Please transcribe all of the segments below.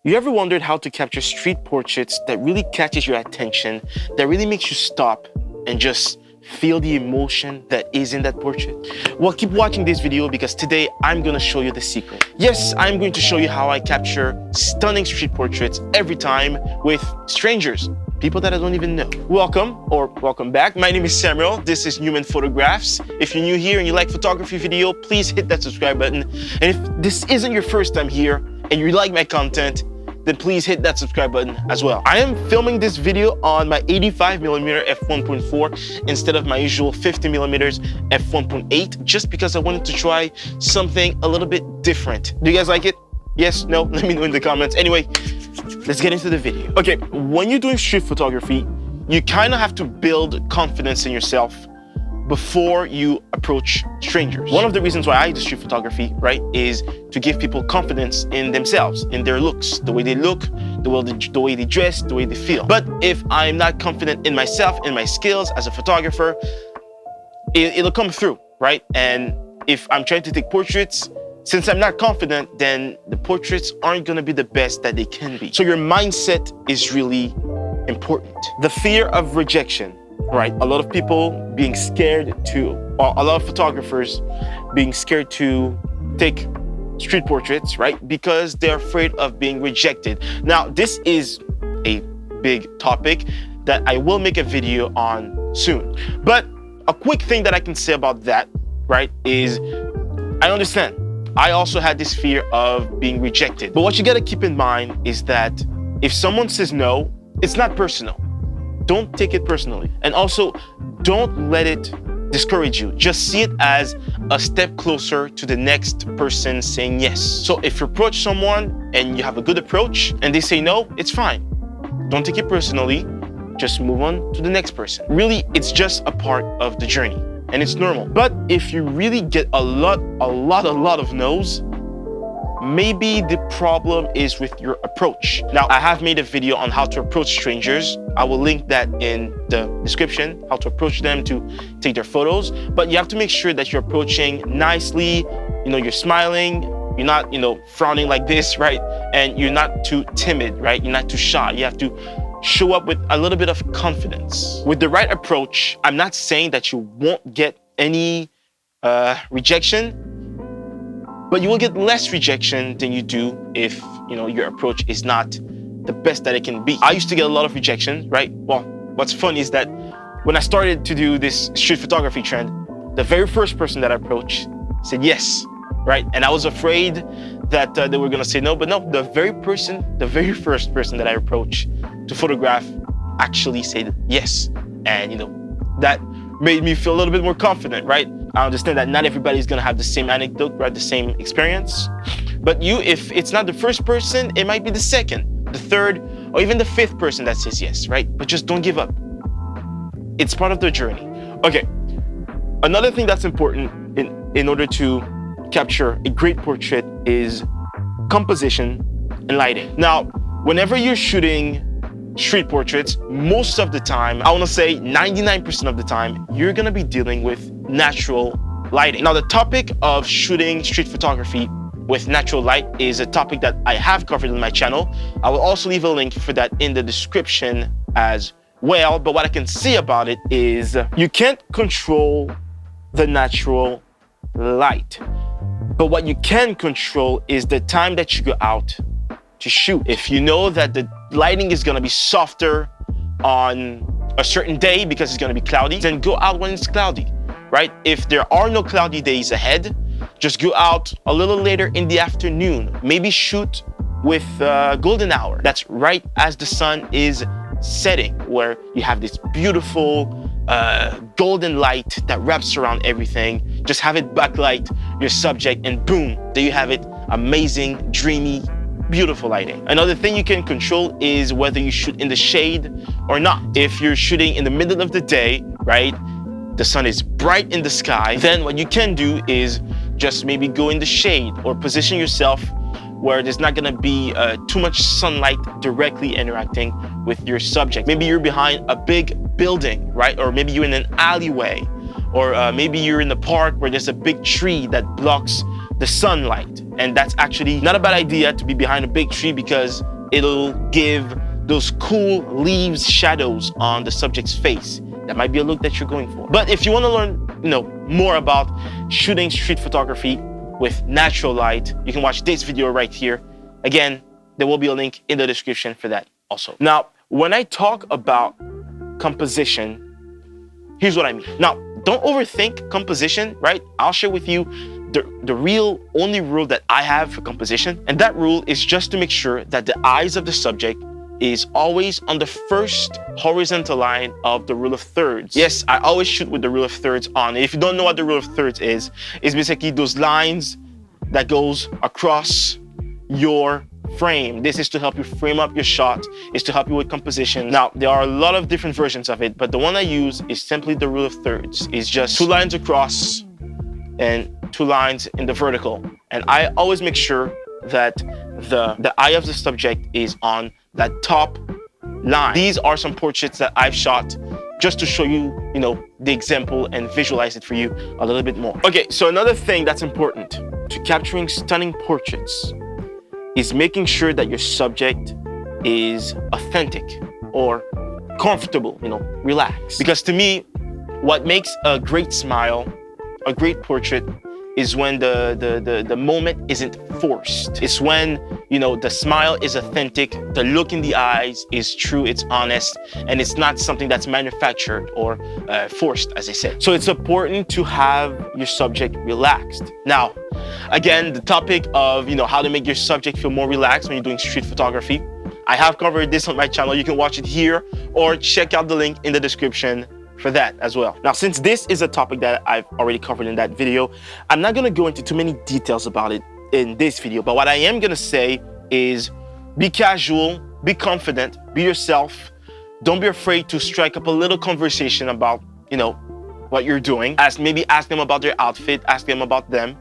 You ever wondered how to capture street portraits that really catches your attention, that really makes you stop and just feel the emotion that is in that portrait? Well, keep watching this video because today I'm going to show you the secret. Yes, I'm going to show you how I capture stunning street portraits every time with strangers, people that I don't even know. Welcome back. My name is Samuel. This is Human Photographs. If you're new here and you like photography video, please hit that subscribe button. And if this isn't your first time here and you like my content, then please hit that subscribe button as well. I am filming this video on my 85mm f1.4 instead of my usual 50mm f1.8 just because I wanted to try something a little bit different. Do you guys like it? Yes? No? Let me know in the comments. Anyway, let's get into the video. Okay, when you're doing street photography, you kind of have to build confidence in yourself before you approach strangers. One of the reasons why I do street photography, right, is to give people confidence in themselves, in their looks, the way they look, the way they dress, the way they feel. But if I'm not confident in myself, in my skills as a photographer, it'll come through, right? And if I'm trying to take portraits, since I'm not confident, then the portraits aren't gonna be the best that they can be. So your mindset is really important. The fear of rejection. Right, a lot of people being scared to, or a lot of photographers being scared to take street portraits, right? Because they're afraid of being rejected. Now, this is a big topic that I will make a video on soon. But a quick thing that I can say about that, right, is I understand. I also had this fear of being rejected. But what you gotta keep in mind is that if someone says no, it's not personal. Don't take it personally. And also, don't let it discourage you. Just see it as a step closer to the next person saying yes. So if you approach someone and you have a good approach and they say no, it's fine. Don't take it personally. Just move on to the next person. Really, it's just a part of the journey and it's normal. But if you really get a lot of no's, maybe the problem is with your approach. Now, I have made a video on how to approach strangers. I will link that in the description, how to approach them to take their photos. But you have to make sure that you're approaching nicely, you're smiling, you're not, frowning like this, right? And you're not too timid, right? You're not too shy. You have to show up with a little bit of confidence. With the right approach, I'm not saying that you won't get any rejection, but you will get less rejection than you do if, your approach is not the best that it can be. I used to get a lot of rejection, right? Well, what's funny is that when I started to do this street photography trend, the very first person that I approached said yes, right? And I was afraid that they were gonna say no, but no, the very first person that I approached to photograph actually said yes. And, that made me feel a little bit more confident, right? I understand that not everybody's gonna have the same anecdote, right? The same experience. But if it's not the first person, it might be the second, the third, or even the fifth person that says yes, right? But just don't give up. It's part of the journey. Okay, another thing that's important in order to capture a great portrait is composition and lighting. Now, whenever you're shooting street portraits, most of the time, I want to say 99% of the time, you're going to be dealing with natural lighting. Now, the topic of shooting street photography with natural light is a topic that I have covered on my channel. I will also leave a link for that in the description as well. But what I can say about it is you can't control the natural light. But what you can control is the time that you go out to shoot. If you know that the lighting is gonna be softer on a certain day because it's gonna be cloudy, then go out when it's cloudy, right? If there are no cloudy days ahead, just go out a little later in the afternoon. Maybe shoot with golden hour. That's right as the sun is setting, where you have this beautiful golden light that wraps around everything. Just have it backlight your subject and boom, there you have it. Amazing, dreamy, beautiful lighting. Another thing you can control is whether you shoot in the shade or not. If you're shooting in the middle of the day, right, the sun is bright in the sky, then what you can do is just maybe go in the shade or position yourself where there's not gonna be too much sunlight directly interacting with your subject. Maybe you're behind a big building, right? Or maybe you're in an alleyway, or maybe you're in the park where there's a big tree that blocks the sunlight. And that's actually not a bad idea to be behind a big tree because it'll give those cool leaves shadows on the subject's face. That might be a look that you're going for. But if you want to learn, more about shooting street photography with natural light, you can watch this video right here. Again, there will be a link in the description for that also. Now, when I talk about composition, here's what I mean. Now, don't overthink composition, right? I'll share with you the real only rule that I have for composition. And that rule is just to make sure that the eyes of the subject is always on the first horizontal line of the rule of thirds. Yes, I always shoot with the rule of thirds on. If you don't know what the rule of thirds is, it's basically those lines that goes across your frame. This is to help you frame up your shot, is to help you with composition. Now, there are a lot of different versions of it, but the one I use is simply the rule of thirds. It's just 2 lines across and 2 lines in the vertical. And I always make sure that the eye of the subject is on that top line. These are some portraits that I've shot just to show you, the example and visualize it for you a little bit more. Okay, so another thing that's important to capturing stunning portraits is making sure that your subject is authentic or comfortable, relaxed. Because to me, what makes a great smile, a great portrait, is when the moment isn't forced. It's when, the smile is authentic, the look in the eyes is true, it's honest, and it's not something that's manufactured or forced, as I said. So it's important to have your subject relaxed. Now, again, the topic of, how to make your subject feel more relaxed when you're doing street photography, I have covered this on my channel. You can watch it here or check out the link in the description for that as well. Now, since this is a topic that I've already covered in that video, I'm not gonna go into too many details about it in this video, but what I am gonna say is be casual, be confident, be yourself. Don't be afraid to strike up a little conversation about, what you're doing. Maybe ask them about their outfit, ask them about them,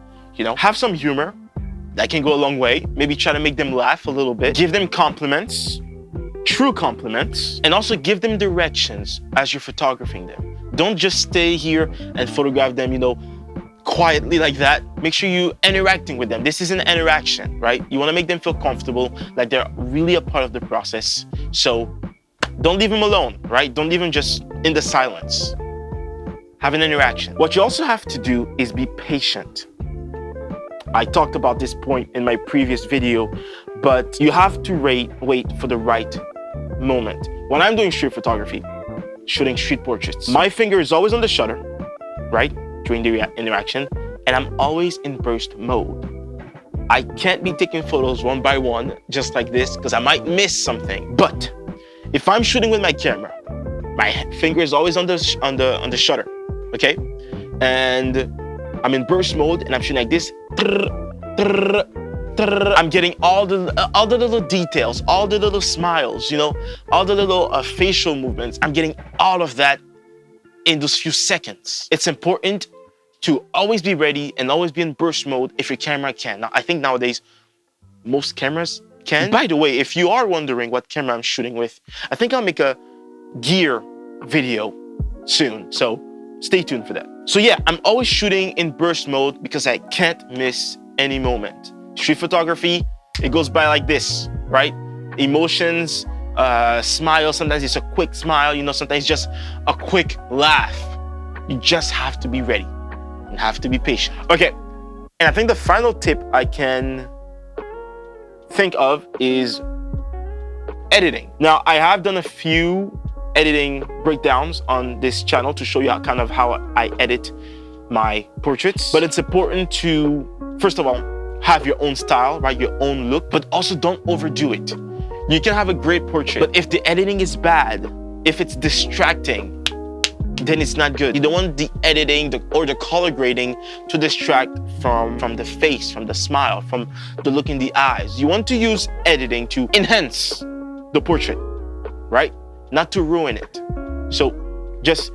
have some humor. That can go a long way. Maybe try to make them laugh a little bit. Give them compliments. True compliments, and also give them directions as you're photographing them. Don't just stay here and photograph them, quietly like that. Make sure you're interacting with them. This is an interaction, right? You want to make them feel comfortable, like they're really a part of the process. So don't leave them alone, right? Don't leave them just in the silence. Have an interaction. What you also have to do is be patient. I talked about this point in my previous video, but you have to wait for the right moment. When I'm doing street photography, shooting street portraits, my finger is always on the shutter, right, during the interaction, and I'm always in burst mode. I can't be taking photos one by one, just like this, because I might miss something. But if I'm shooting with my camera, my finger is always on the shutter, okay? And I'm in burst mode, and I'm shooting like this. I'm getting all the little details, all the little smiles, all the little facial movements. I'm getting all of that in those few seconds. It's important to always be ready and always be in burst mode if your camera can. Now, I think nowadays, most cameras can. By the way, if you are wondering what camera I'm shooting with, I think I'll make a gear video soon. So stay tuned for that. So yeah, I'm always shooting in burst mode because I can't miss any moment. Street photography, it goes by like this, right? Emotions, smile, sometimes it's a quick smile, sometimes just a quick laugh. You just have to be ready and have to be patient. Okay, and I think the final tip I can think of is editing. Now, I have done a few editing breakdowns on this channel to show you how I edit my portraits, but it's important to, first of all, have your own style, right? Your own look, but also don't overdo it. You can have a great portrait, but if the editing is bad, if it's distracting, then it's not good. You don't want the editing or the color grading to distract from the face, from the smile, from the look in the eyes. You want to use editing to enhance the portrait, right? Not to ruin it. So just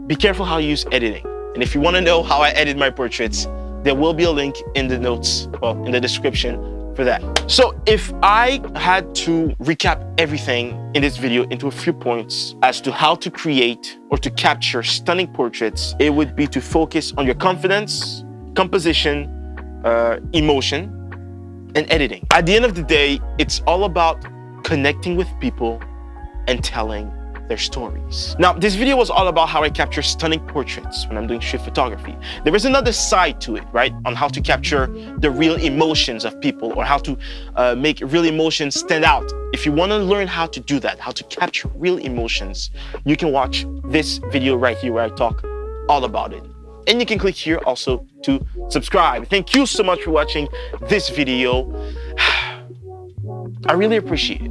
be careful how you use editing. And if you want to know how I edit my portraits, there will be a link in the notes, well, in the description for that. So if I had to recap everything in this video into a few points as to how to create or to capture stunning portraits, it would be to focus on your confidence, composition, emotion, and editing. At the end of the day, it's all about connecting with people, and telling their stories. Now, this video was all about how I capture stunning portraits when I'm doing street photography. There is another side to it, right? On how to capture the real emotions of people, or how to make real emotions stand out. If you want to learn how to do that, how to capture real emotions, you can watch this video right here where I talk all about it. And you can click here also to subscribe. Thank you so much for watching this video. I really appreciate it.